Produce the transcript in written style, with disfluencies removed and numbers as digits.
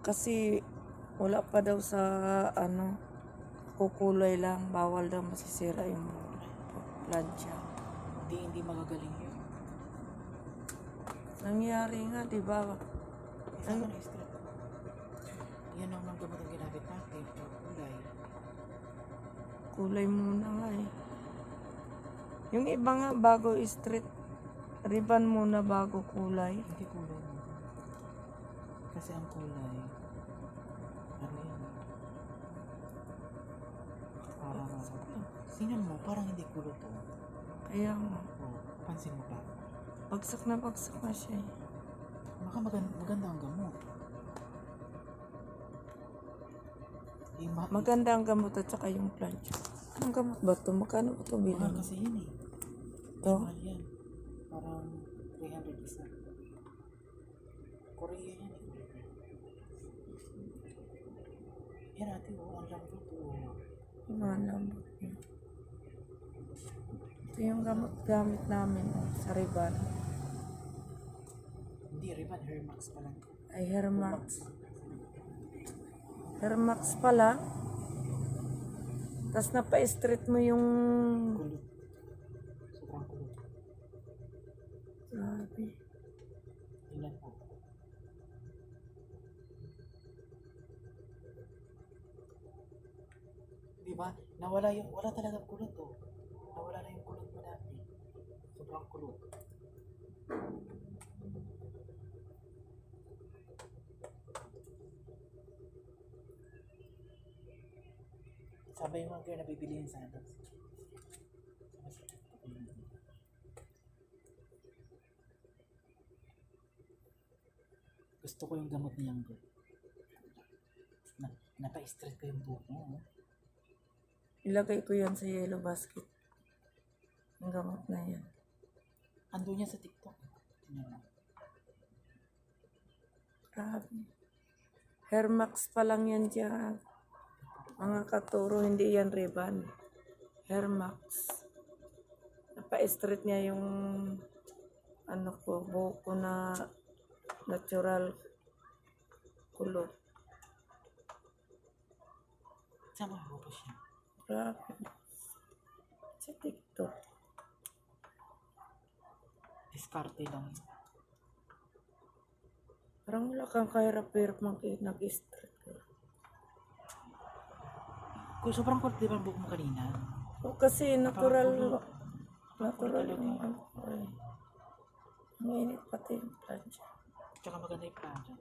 Kasi wala pa daw sa ano, kukulay lang. Bawal daw masisira yung plancha. Hindi magagaling yun. Nangyari nga, di ba? Isa na straight. Yan ang mga gamot ang ginamit natin. Kulay. Kulay muna nga eh. Yung iba nga bago straight, ribbon muna bago kulay. Hindi kulay mo. Kasi ang kulay, ano yan? Parang, sinan mo, parang hindi kulot to. Kaya nga, Oh, pansin mo ba? bagsak na siya eh. Baka maganda ang gamot. Maganda ang gamot at saka yung plancha. Anong gamot ba ito? Magkano ba ito Mahal bilang? kasi yun eh. Ito? Mahal yan. Parang 300 isa. Korea yan eh. Yan ate, oh, ang lambot oh. Yung mga lambot niya. Ito yung gamit namin sa ribbon. Hindi, Riban, Hermax pa lang. Ay, Hermax. Hermax pala. Tapos napa-street mo yung... Kulot. Sobrang kulot. Grabe. Ilan po? Diba? Wala talaga kulot oh. Nawala na yung kulot mo dati. Sobrang kulot. Sabay yung mga girl na bibili yung sandals. Gusto ko yung gamot niyang girl. Napa-straight ko yung buhok mo. Oh. Ilagay ko yan sa yellow basket. Ang gamot na yan. Ando niya sa TikTok. Tingnan mo. Grabe. Hermax pa lang yan dyan. Mga katuro, hindi yan ribbon. Hermax. Napa-street niya yung ano ko, buhok ko na natural kulot. Sama mo pa siya. Grabe. Sa TikTok. Diskarte lang. Parang wala kang kahirap-hirap nag-street ko. Kung sobrang kulot diba ang buhok mo kanina? O kasi natural yung Talaga. ano ko eh. Ang init pati yung plancha. Tsaka maganda yung planta.